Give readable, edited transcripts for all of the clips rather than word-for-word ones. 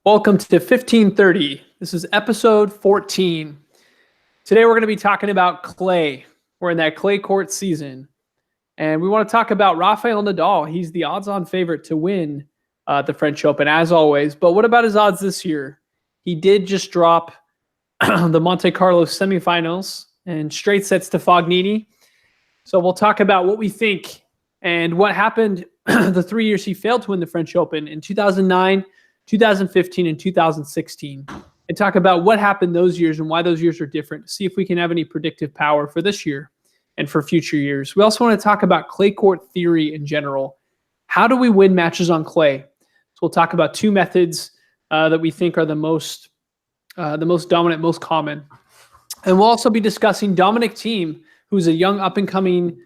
Welcome to 1530. This is episode 14. Today we're going to be talking about clay. We're in that clay court season. And we want to talk about Rafael Nadal. He's the odds-on favorite to win the French Open, as always. But what about his odds this year? He did just drop the Monte Carlo semifinals and straight sets to Fognini. So we'll talk about what we think and what happened the 3 years he failed to win the French Open in 2009, 2015, and 2016, and talk about what happened those years and why those years are different, see if we can have any predictive power for this year and for future years. We also want to talk about clay court theory in general. How do we win matches on clay? So we'll talk about two methods that we think are the most dominant, most common. And we'll also be discussing Dominic Thiem, who's a young up-and-coming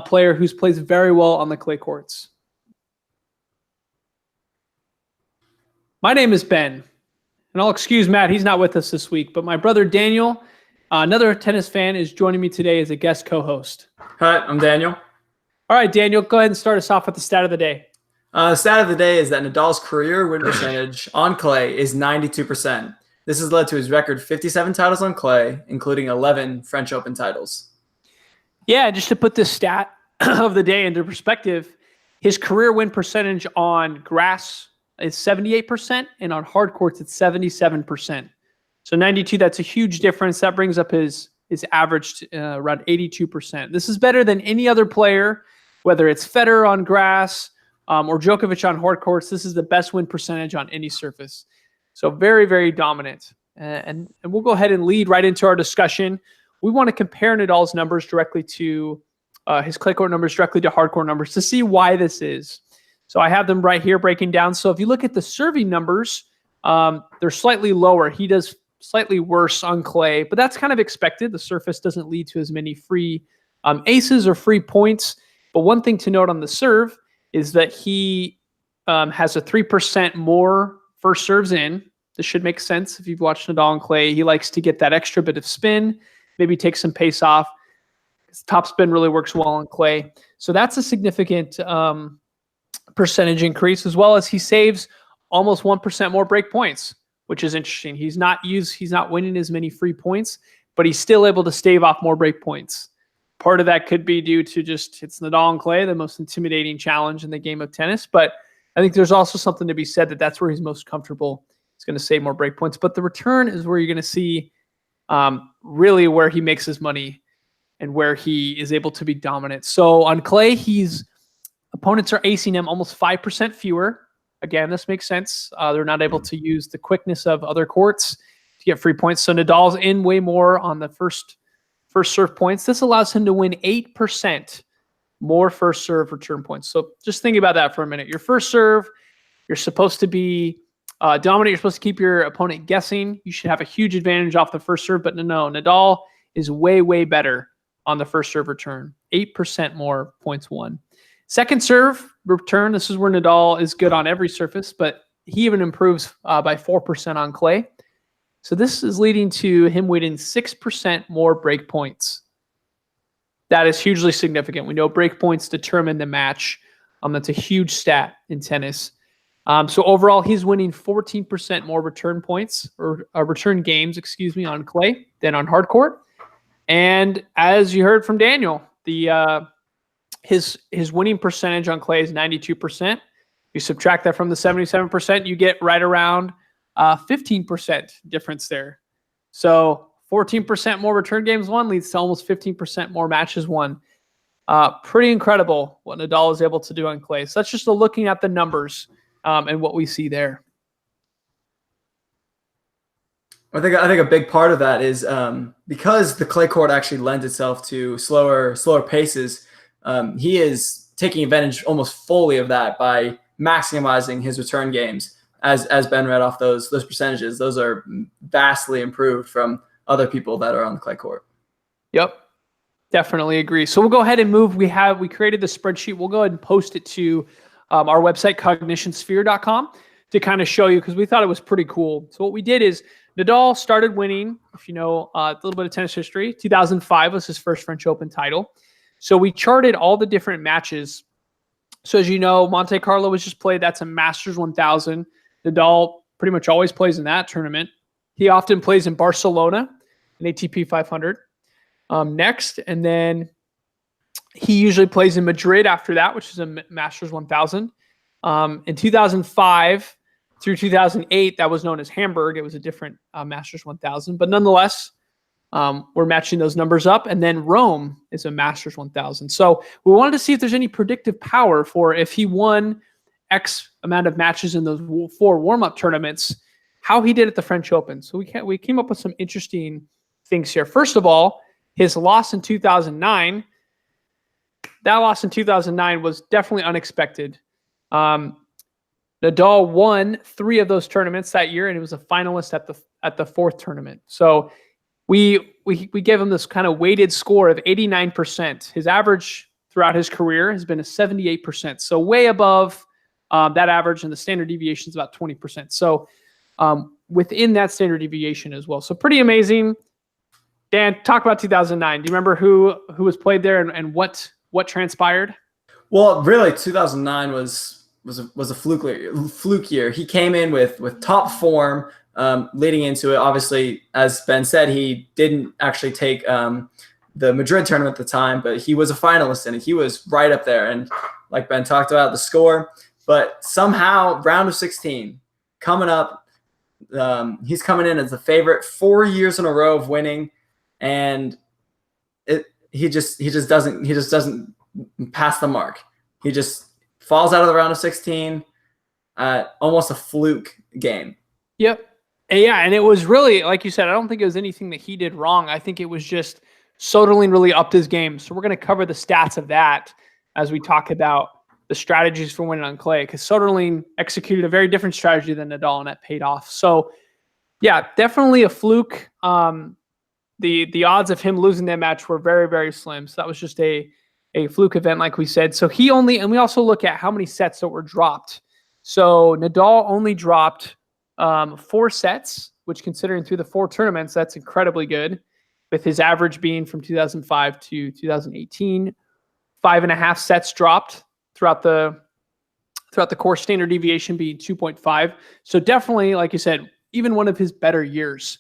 player who plays very well on the clay courts. My name is Ben, and I'll excuse Matt. He's not with us this week, but my brother Daniel, another tennis fan, is joining me today as a guest co-host. Hi, I'm Daniel. All right, Daniel, go ahead and start us off with the stat of the day. The stat of the day is that Nadal's career win percentage on clay is 92%. This has led to his record 57 titles on clay, including 11 French Open titles. Yeah, just to put this stat of the day into perspective, his career win percentage on grass is 78%, and on hard courts it's 77%. So 92, that's a huge difference. That brings up his average to around 82%. This is better than any other player, whether it's Federer on grass or Djokovic on hard courts. This is the best win percentage on any surface. So very, very dominant. And we'll go ahead and lead right into our discussion. We want to compare Nadal's numbers directly to his clay court numbers directly to hard court numbers to see why this is. So I have them right here breaking down. So if you look at the serving numbers, they're slightly lower. He does slightly worse on clay, but that's kind of expected. The surface doesn't lead to as many free aces or free points. But one thing to note on the serve is that he has a 3% more first serves in. This should make sense if you've watched Nadal on clay. He likes to get that extra bit of spin, maybe take some pace off. His top spin really works well on clay. So that's a significant percentage increase, as well as he saves almost 1% more break points, which is interesting. He's not winning as many free points, but he's still able to stave off more break points. Part of that could be due to just it's Nadal on clay, the most intimidating challenge in the game of tennis. But I think there's also something to be said that that's where he's most comfortable. He's going to save more break points, but the return is where you're going to see really where he makes his money and where he is able to be dominant. So on clay, opponents are acing him almost 5% fewer. Again, this makes sense. They're not able to use the quickness of other courts to get free points. So Nadal's in way more on the first serve points. This allows him to win 8% more first serve return points. So just think about that for a minute. Your first serve, you're supposed to be dominant. You're supposed to keep your opponent guessing. You should have a huge advantage off the first serve, but no, Nadal is way, way better on the first serve return. 8% more points won. Second serve return, this is where Nadal is good on every surface, but he even improves by 4% on clay. So this is leading to him winning 6% more break points. That is hugely significant. We know break points determine the match. That's a huge stat in tennis. So overall, he's winning 14% more return points, or return games, on clay than on hard court. And as you heard from Daniel, his winning percentage on clay is 92%. You subtract that from the 77%, you get right around 15% difference there. So 14% more return games won leads to almost 15% more matches won. Pretty incredible what Nadal is able to do on clay. So that's just looking at the numbers and what we see there. I think a big part of that is because the clay court actually lends itself to slower paces. He is taking advantage almost fully of that by maximizing his return games. As Ben read off those percentages, those are vastly improved from other people that are on the clay court. Yep, definitely agree. So we'll go ahead and move. We created the spreadsheet. We'll go ahead and post it to our website, cognitionsphere.com, to kind of show you, because we thought it was pretty cool. So what we did is Nadal started winning, if you know a little bit of tennis history. 2005 was his first French Open title. So we charted all the different matches. So as you know, Monte Carlo was just played. That's a Masters 1000. Nadal pretty much always plays in that tournament. He often plays in Barcelona, an ATP 500 next. And then he usually plays in Madrid after that, which is a Masters 1000. In 2005 through 2008, that was known as Hamburg. It was a different Masters 1000. But nonetheless, we're matching those numbers up. And then Rome is a Masters 1000. So we wanted to see if there's any predictive power for if he won X amount of matches in those 4 warm-up tournaments, how he did at the French Open. So we came up with some interesting things here. First of all, his loss in 2009, that loss in 2009 was definitely unexpected. Nadal won 3 of those tournaments that year, and he was a finalist at the 4th tournament. So we gave him this kind of weighted score of 89%. His average throughout his career has been a 78%. So way above that average, and the standard deviation is about 20%. So within that standard deviation as well. So pretty amazing. Dan, talk about 2009. Do you remember who was played there and what transpired? Well, really, 2009 was a fluke year. He came in with top form leading into it. Obviously, as Ben said, he didn't actually take the Madrid tournament at the time, but he was a finalist in it. He was right up there. And like Ben talked about, the score. But somehow, round of 16 coming up, he's coming in as the favorite 4 years in a row of winning, and he just doesn't pass the mark. He just falls out of the round of 16 at almost a fluke game. Yep. And it was really, like you said, I don't think it was anything that he did wrong. I think it was just Soderling really upped his game. So we're going to cover the stats of that as we talk about the strategies for winning on clay, because Soderling executed a very different strategy than Nadal, and that paid off. So yeah, definitely a fluke. The odds of him losing that match were very, very slim. So that was just a fluke event, like we said. So and we also look at how many sets that were dropped. So Nadal only dropped 4 sets, which considering through the 4 tournaments, that's incredibly good, with his average being from 2005 to 2018. 5.5 sets dropped throughout the course, standard deviation being 2.5. So definitely, like you said, even one of his better years.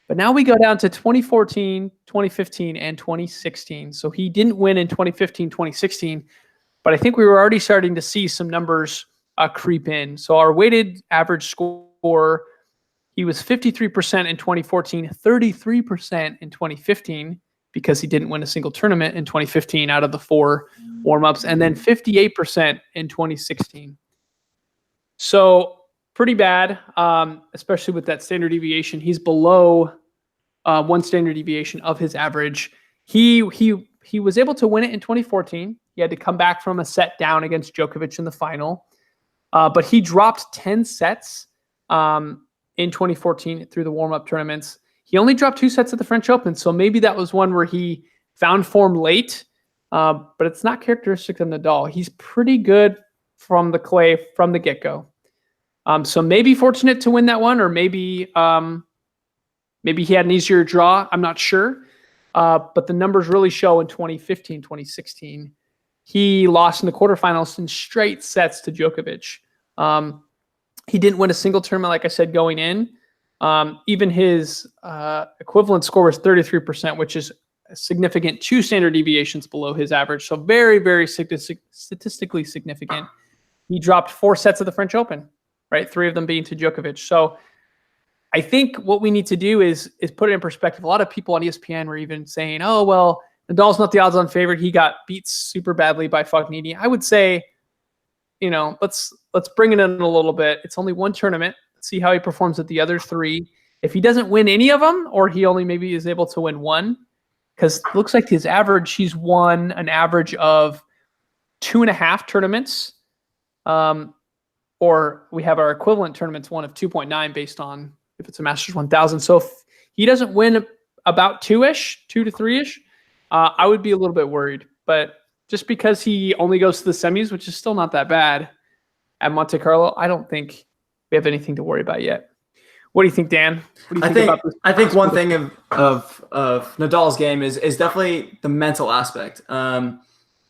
But now we go down to 2014, 2015, and 2016. So he didn't win in 2015, 2016, but I think we were already starting to see some numbers creep in. So our weighted average score, he was 53% in 2014, 33% in 2015, because he didn't win a single tournament in 2015 out of the 4 warm-ups, and then 58% in 2016. So pretty bad, especially with that standard deviation. He's below 1 standard deviation of his average. He was able to win it in 2014. He had to come back from a set down against Djokovic in the final, but he dropped 10 sets in 2014 through the warm-up tournaments. He only dropped 2 sets at the French Open, so maybe that was one where he found form late, but it's not characteristic of Nadal. He's pretty good from the clay from the get-go. So maybe fortunate to win that one, or maybe he had an easier draw. I'm not sure. But the numbers really show in 2015, 2016, he lost in the quarterfinals in straight sets to Djokovic. He didn't win a single tournament, like I said, going in. Even his equivalent score was 33%, which is a significant 2 standard deviations below his average. So very, very statistically significant. He dropped 4 sets of the French Open, right? 3 of them being to Djokovic. So I think what we need to do is put it in perspective. A lot of people on ESPN were even saying, oh, well, Nadal's not the odds-on favorite. He got beat super badly by Fognini. I would say, let's bring it in a little bit. It's only 1 tournament. Let's see how he performs at the other 3. If he doesn't win any of them, or he only maybe is able to win 1, because it looks like his average, he's won an average of 2.5 tournaments. Or we have our equivalent tournaments, one of 2.9 based on if it's a Masters 1000. So if he doesn't win about 2-ish, 2 to 3-ish, I would be a little bit worried. But just because he only goes to the semis, which is still not that bad at Monte Carlo, I don't think we have anything to worry about yet. What do you think, Dan? What do you think about this? I think one thing of Nadal's game is definitely the mental aspect.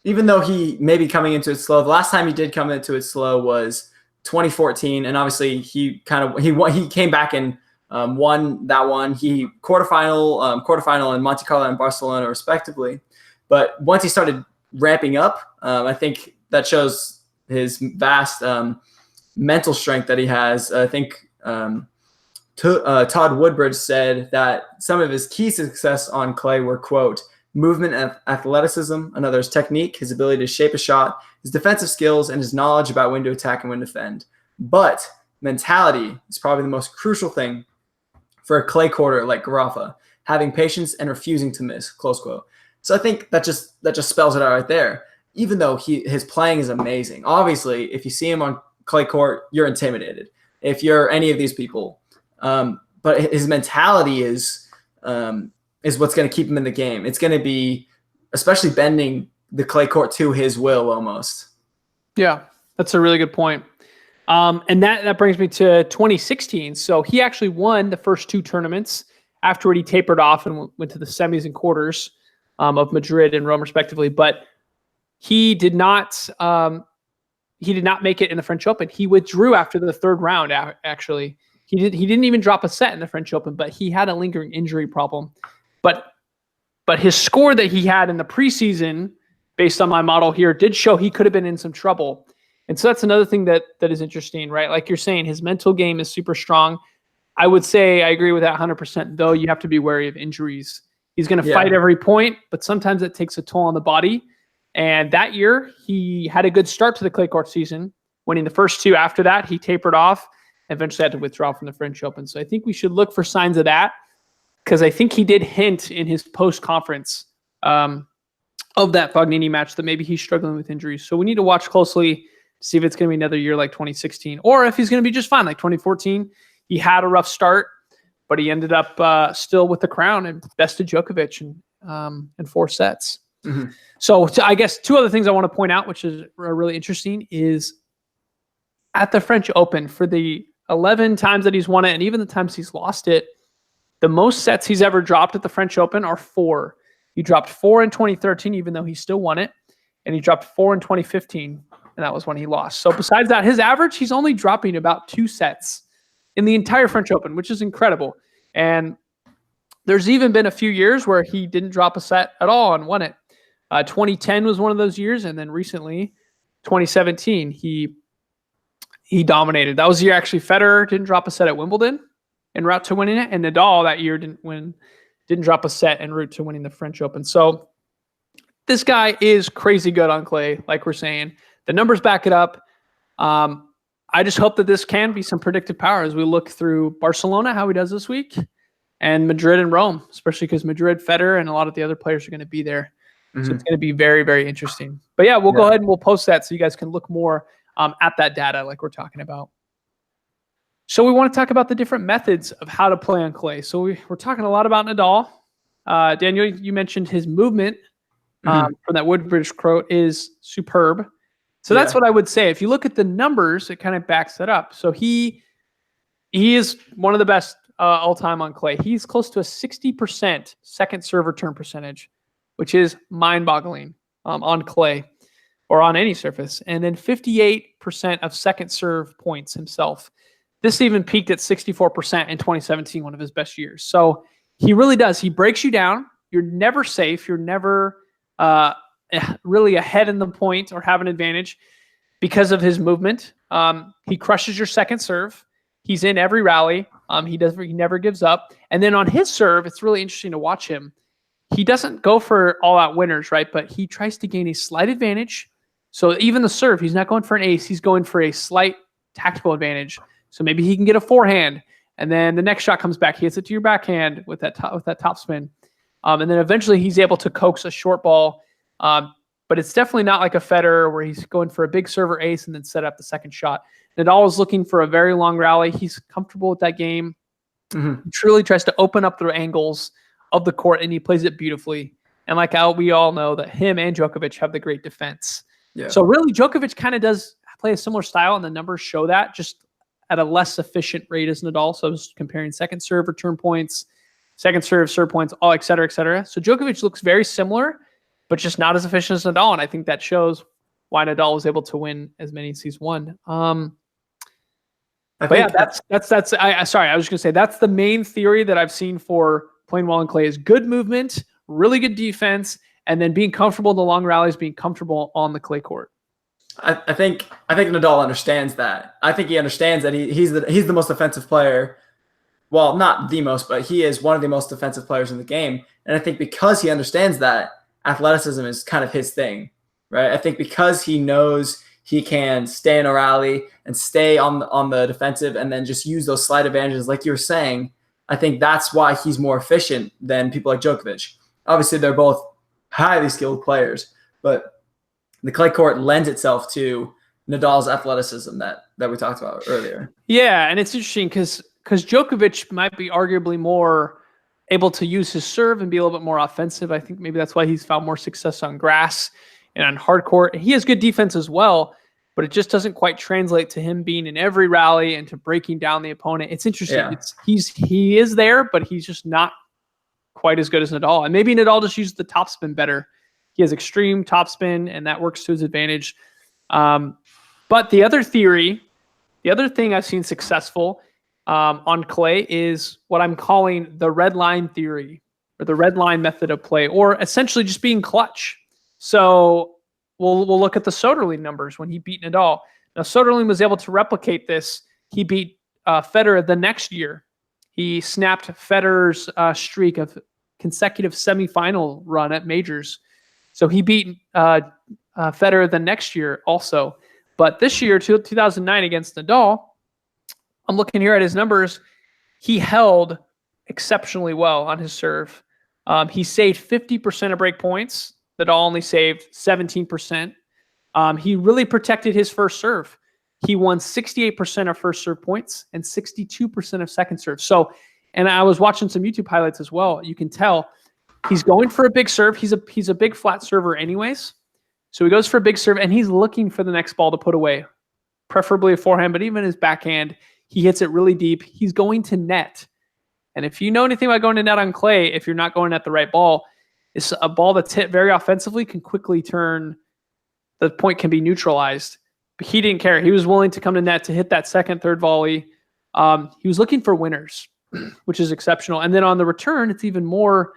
Even though he may be coming into it slow, the last time he did come into it slow was 2014, and obviously he came back and won that one. He quarterfinal in Monte Carlo and Barcelona respectively. But once he started ramping up, I think that shows his vast mental strength that he has. I think Todd Woodbridge said that some of his key success on clay were, quote, movement and athleticism, another is technique, his ability to shape a shot, his defensive skills, and his knowledge about when to attack and when to defend. But mentality is probably the most crucial thing for a clay courter like Garrafa, having patience and refusing to miss, close quote. So I think that just spells it out right there. Even though his playing is amazing. Obviously, if you see him on clay court, you're intimidated. If you're any of these people. But his mentality is what's going to keep him in the game. It's going to be especially bending the clay court to his will almost. Yeah, that's a really good point. And that brings me to 2016. So he actually won the first two tournaments. Afterward, he tapered off and went to the semis and quarters of Madrid and Rome, respectively. But he did not make it in the French Open. He withdrew after the third round. Actually, he didn't even drop a set in the French Open, but he had a lingering injury problem. But his score that he had in the preseason, based on my model here, did show he could have been in some trouble. And so that's another thing that is interesting, right? Like you're saying, his mental game is super strong. I would say I agree with that 100%, though you have to be wary of injuries. He's going to fight every point, but sometimes it takes a toll on the body. And that year, he had a good start to the clay court season, winning the first two. After that, he tapered off, and eventually had to withdraw from the French Open. So I think we should look for signs of that, because I think he did hint in his post-conference of that Fognini match that maybe he's struggling with injuries. So we need to watch closely to see if it's going to be another year like 2016, or if he's going to be just fine like 2014. He had a rough start, but he ended up still with the crown and bested Djokovic in 4 sets. Mm-hmm. So I guess two other things I want to point out, which is really interesting, is at the French Open, for the 11 times that he's won it and even the times he's lost it, the most sets he's ever dropped at the French Open are 4. He dropped 4 in 2013, even though he still won it, and he dropped 4 in 2015, and that was when he lost. So besides that, his average, he's only dropping about 2 sets in the entire French Open, which is incredible. And there's even been a few years where he didn't drop a set at all and won it. 2010 was one of those years, and then recently, 2017, he dominated. That was the year actually Federer didn't drop a set at Wimbledon en route to winning it, and Nadal that year didn't drop a set en route to winning the French Open. So this guy is crazy good on clay, like we're saying. The numbers back it up. I just hope that this can be some predictive power as we look through Barcelona, how he does this week, and Madrid and Rome, especially because Madrid, Federer, and a lot of the other players are going to be there. Mm-hmm. So it's going to be very, very interesting. But yeah, we'll go ahead and we'll post that so you guys can look more at that data like we're talking about. So we want to talk about the different methods of how to play on clay. So we're talking a lot about Nadal. Daniel, you mentioned his movement from that Woodbridge quote is superb. So that's what I would say. If you look at the numbers, it kind of backs that up. So he is one of the best all time on clay. He's close to a 60% second serve return percentage, which is mind-boggling on clay or on any surface. And then 58% of second serve points himself. This even peaked at 64% in 2017, one of his best years. So he really does. He breaks you down. You're never safe. You're never really ahead in the point or have an advantage because of his movement. He crushes your second serve. He's in every rally. He never gives up. And then on his serve, it's really interesting to watch him. He doesn't go for all-out winners, right? But he tries to gain a slight advantage. So even the serve, he's not going for an ace. He's going for a slight tactical advantage. So maybe he can get a forehand, and then the next shot comes back. He hits it to your backhand with that top spin. And then eventually he's able to coax a short ball. But it's definitely not like a Federer where he's going for a big server ace and then set up the second shot. Nadal is looking for a very long rally. He's comfortable with that game. Mm-hmm. He truly tries to open up the angles of the court, and he plays it beautifully. And like we all know that him and Djokovic have the great defense. Yeah. So really, Djokovic kind of does play a similar style, and the numbers show that, just at a less efficient rate as Nadal. So I was comparing second serve return points, second serve points, all et cetera, et cetera. So Djokovic looks very similar, but just not as efficient as Nadal. And I think that shows why Nadal was able to win as many as he's won. I But yeah, think that's. Sorry, I was going to say that's the main theory that I've seen for playing well in clay is good movement, really good defense, and then being comfortable in the long rallies, being comfortable on the clay court. I think Nadal understands that. I think he understands that he's the most offensive player. Well, not the most, but he is one of the most defensive players in the game. And I think because he understands that, athleticism is kind of his thing, right? I think because he knows he can stay in a rally and stay on the defensive and then just use those slight advantages, like you were saying, I think that's why he's more efficient than people like Djokovic. Obviously, they're both highly skilled players, but the clay court lends itself to Nadal's athleticism that we talked about earlier. Yeah, and it's interesting because Djokovic might be arguably more able to use his serve and be a little bit more offensive. I think maybe that's why he's found more success on grass and on hard court. He has good defense as well, but it just doesn't quite translate to him being in every rally and to breaking down the opponent. It's interesting. Yeah. He is there, but he's just not quite as good as Nadal. And maybe Nadal just uses the topspin better. He has extreme topspin, and that works to his advantage. But the other thing I've seen successful on clay is what I'm calling the red line theory, or the red line method of play, or essentially just being clutch. So we'll look at the Soderling numbers when he beat Nadal. Now, Soderling was able to replicate this. He beat Federer the next year. He snapped Federer's streak of consecutive semifinal run at majors. So he beat Federer the next year also. But this year, 2009 against Nadal, I'm looking here at his numbers. He held exceptionally well on his serve. He saved 50% of break points. Nadal only saved 17%. He really protected his first serve. He won 68% of first serve points and 62% of second serve. So, and I was watching some YouTube highlights as well. You can tell he's going for a big serve. He's a big flat server anyways. So he goes for a big serve and he's looking for the next ball to put away, preferably a forehand, but even his backhand, he hits it really deep. He's going to net. And if you know anything about going to net on clay, if you're not going at the right ball, it's a ball that's hit very offensively can quickly turn, the point can be neutralized. But he didn't care. He was willing to come to net to hit that second, third volley. He was looking for winners, which is exceptional. And then on the return, it's even more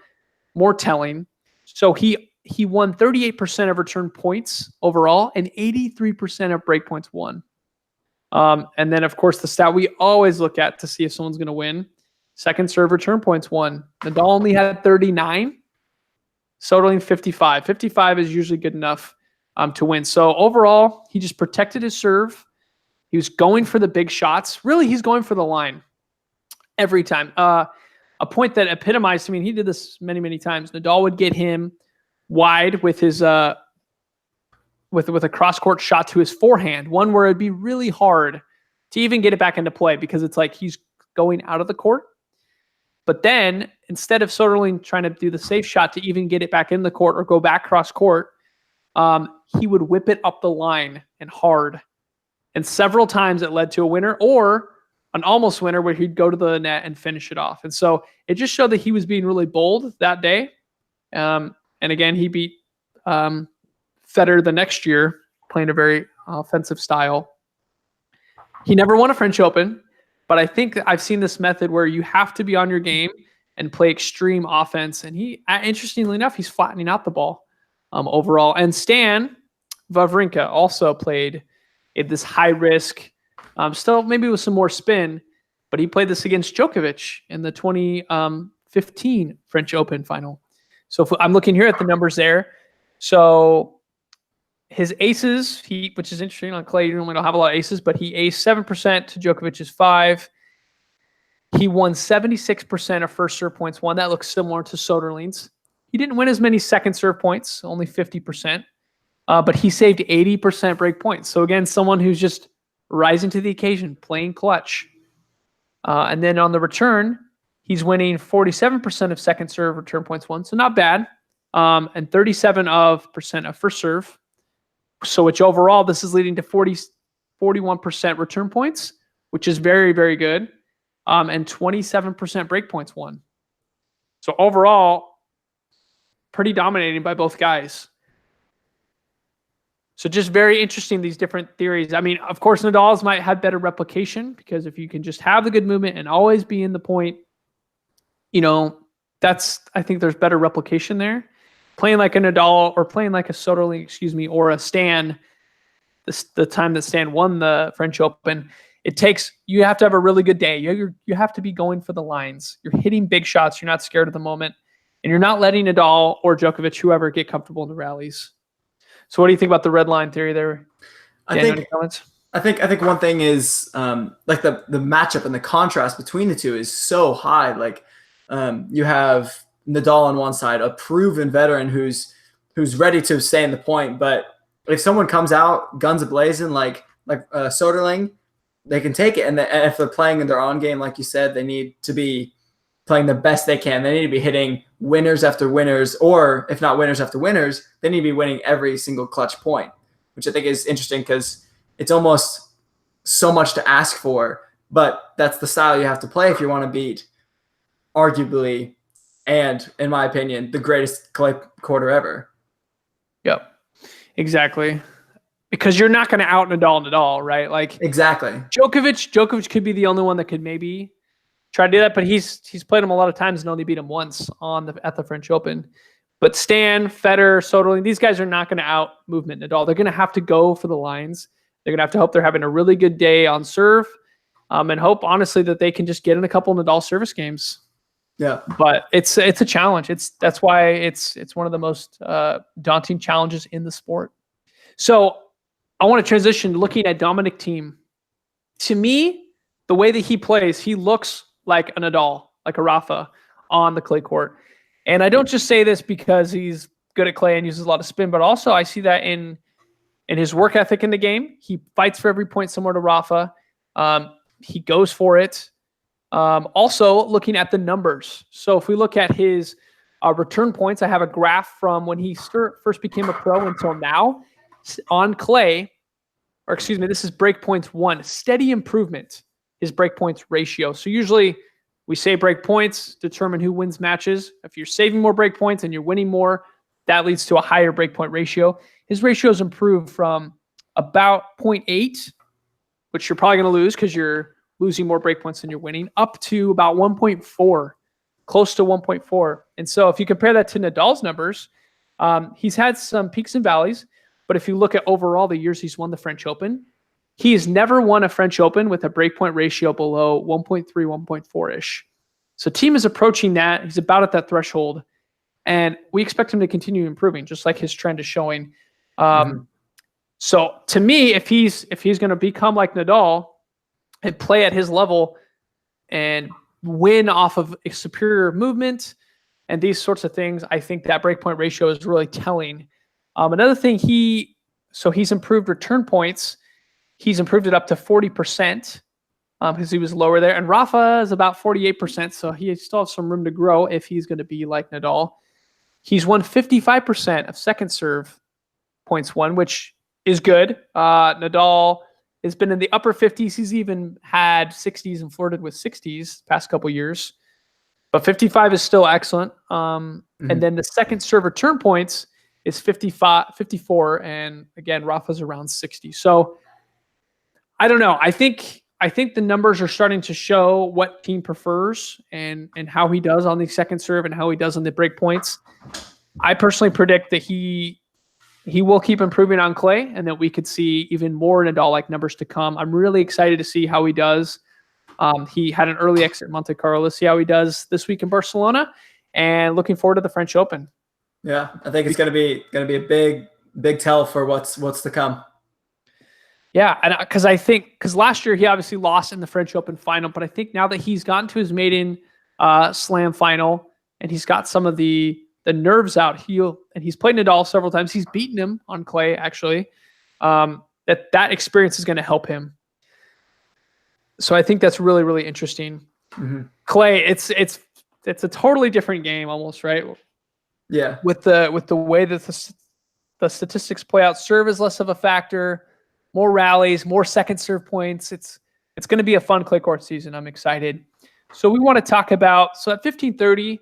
telling. So he won 38% of return points overall and 83% of break points won. And then, of course, the stat we always look at to see if someone's going to win, second serve return points won. Nadal only had 39. Soderling 55. 55 is usually good enough to win. So overall, he just protected his serve. He was going for the big shots. Really, he's going for the line every time. A point that epitomized to me, and he did this many, many times, Nadal would get him wide with his with a cross-court shot to his forehand, one where it'd be really hard to even get it back into play because it's like he's going out of the court. But then instead of Soderling trying to do the safe shot to even get it back in the court or go back cross-court, he would whip it up the line and hard. And several times it led to a winner or an almost winner where he'd go to the net and finish it off. And so it just showed that he was being really bold that day. And again, he beat Federer the next year, playing a very offensive style. He never won a French Open, but I think I've seen this method where you have to be on your game and play extreme offense. And he, interestingly enough, he's flattening out the ball overall. And Stan Wawrinka also played at this high risk, still maybe with some more spin, but he played this against Djokovic in the 2015 French Open final. So I'm looking here at the numbers there. So his aces, which is interesting on clay, you normally don't have a lot of aces, but he aced 7% to Djokovic's 5%. He won 76% of first serve points won. That looks similar to Soderling's. He didn't win as many second serve points, only 50%, but he saved 80% break points. So again, someone who's just rising to the occasion, playing clutch. And then on the return, he's winning 47% of second serve return points won, so not bad, and 37% of first serve. So which overall, this is leading to 41% return points, which is very, very good, and 27% break points won. So overall, pretty dominating by both guys. So just very interesting, these different theories. I mean, of course, Nadal's might have better replication because if you can just have the good movement and always be in the point, I think there's better replication there. Playing like a Nadal or playing like a Soderling, or a Stan, the time that Stan won the French Open, you have to have a really good day. You have to be going for the lines. You're hitting big shots. You're not scared of the moment, and you're not letting Nadal or Djokovic, whoever, get comfortable in the rallies. So what do you think about the red line theory there? I think one thing is like the matchup and the contrast between the two is so high. Like you have Nadal on one side, a proven veteran who's ready to stay in the point, but if someone comes out guns a-blazing like Soderling, they can take it. And if they're playing in their own game, like you said, they need to be playing the best they can. They need to be hitting winners after winners, or if not winners after winners, they need to be winning every single clutch point, which I think is interesting because it's almost so much to ask for, but that's the style you have to play if you want to beat arguably, and in my opinion, the greatest clay quarter ever. Yep, exactly. Because you're not going to out Nadal, right? Like exactly. Djokovic could be the only one that could maybe try to do that, but he's played him a lot of times and only beat him once at the French Open. But Stan, Federer, Soderling, these guys are not going to out movement Nadal. They're going to have to go for the lines. They're going to have to hope they're having a really good day on serve, and hope honestly that they can just get in a couple Nadal service games. Yeah, but it's a challenge. That's why it's one of the most daunting challenges in the sport. So I want to transition looking at Dominic Thiem. To me, the way that he plays, he looks like a Nadal, like a Rafa on the clay court. And I don't just say this because he's good at clay and uses a lot of spin, but also I see that in his work ethic in the game. He fights for every point similar to Rafa. He goes for it. Also looking at the numbers. So if we look at his return points, I have a graph from when he first became a pro until now on clay, this is break points 1, steady improvement, his break points ratio. So usually we say break points determine who wins matches. If you're saving more break points and you're winning more, that leads to a higher break point ratio. His ratio has improved from about 0.8, which you're probably going to lose because you're losing more break points than you're winning, up to about 1.4, close to 1.4. And so if you compare that to Nadal's numbers, he's had some peaks and valleys, but if you look at overall the years he's won the French Open, he's never won a French Open with a breakpoint ratio below 1.3, 1.4-ish. So Thiem is approaching that. He's about at that threshold, and we expect him to continue improving, just like his trend is showing. So to me, if he's going to become like Nadal and play at his level and win off of a superior movement and these sorts of things, I think that breakpoint ratio is really telling. Another thing, he's improved return points. He's improved it up to 40% because he was lower there. And Rafa is about 48%, so he still has some room to grow if he's going to be like Nadal. He's won 55% of second serve points won, which is good. Nadal has been in the upper 50s. He's even had 60s and flirted with 60s past couple years. But 55 is still excellent. And then the second serve return points is 54, and again, Rafa's around 60. So I don't know. I think the numbers are starting to show what Thiem prefers and how he does on the second serve and how he does on the break points. I personally predict that he will keep improving on clay and that we could see even more Nadal-like numbers to come. I'm really excited to see how he does. He had an early exit at Monte Carlo. Let's see how he does this week in Barcelona, and looking forward to the French Open. Yeah, I think it's going to be a big tell for what's to come. Yeah, and because last year he obviously lost in the French Open final, but I think now that he's gotten to his maiden slam final and he's got some of the nerves out, and he's played Nadal several times. He's beaten him on clay, actually. That experience is going to help him. So I think that's really, really interesting. Clay, it's a totally different game, almost, right? Yeah. With the way that the statistics play out, serve is less of a factor. More rallies, more second serve points. It's going to be a fun clay court season. I'm excited. So we want to talk about at 1530.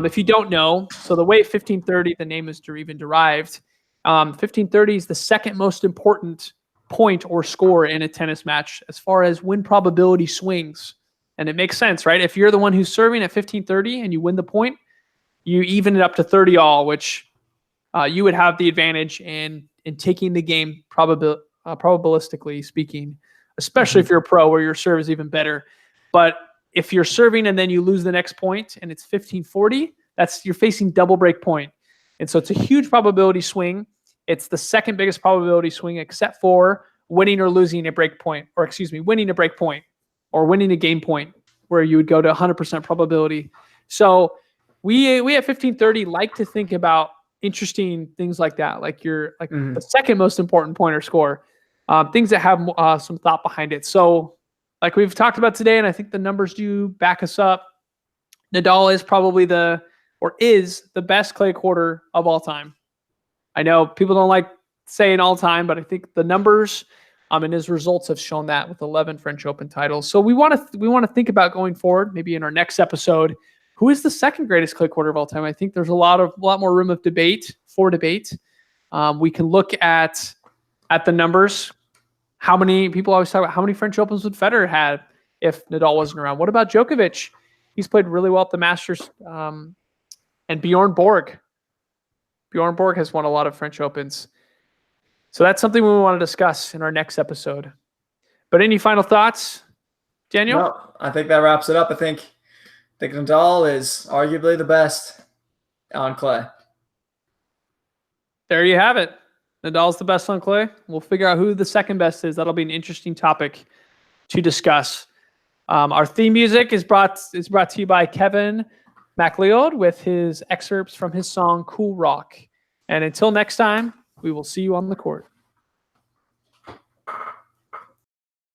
If you don't know, so the way 1530, the name is even derived, 1530 is the second most important point or score in a tennis match as far as win probability swings. And it makes sense, right? If you're the one who's serving at 1530 and you win the point, you even it up to 30 all, which you would have the advantage in taking the game probabilistically speaking, especially if you're a pro where your serve is even better. But if you're serving and then you lose the next point and it's 1540, you're facing double break point. And so it's a huge probability swing. It's the second biggest probability swing except for winning or losing a break point, or winning a break point or winning a game point where you would go to 100% probability. So we at 1530 like to think about interesting things like that, like the second most important point or score, things that have some thought behind it. So like we've talked about today, and I think the numbers do back us up, Nadal is probably the best clay courter of all time. I know people don't like saying all time, but I think the numbers and his results have shown that with 11 French Open titles. So we want to think about going forward, maybe in our next episode, who is the second greatest clay courter of all time? I think there's a lot more room of debate. We can look at the numbers. How many people always talk about how many French Opens would Federer had if Nadal wasn't around? What about Djokovic? He's played really well at the Masters. And Bjorn Borg. Bjorn Borg has won a lot of French Opens. So that's something we want to discuss in our next episode. But any final thoughts, Daniel? No, I think that wraps it up. I think Nadal is arguably the best on clay. There you have it. Nadal's the best on clay. We'll figure out who the second best is. That'll be an interesting topic to discuss. Our theme music is brought to you by Kevin MacLeod with his excerpts from his song Cool Rock. And until next time, we will see you on the court.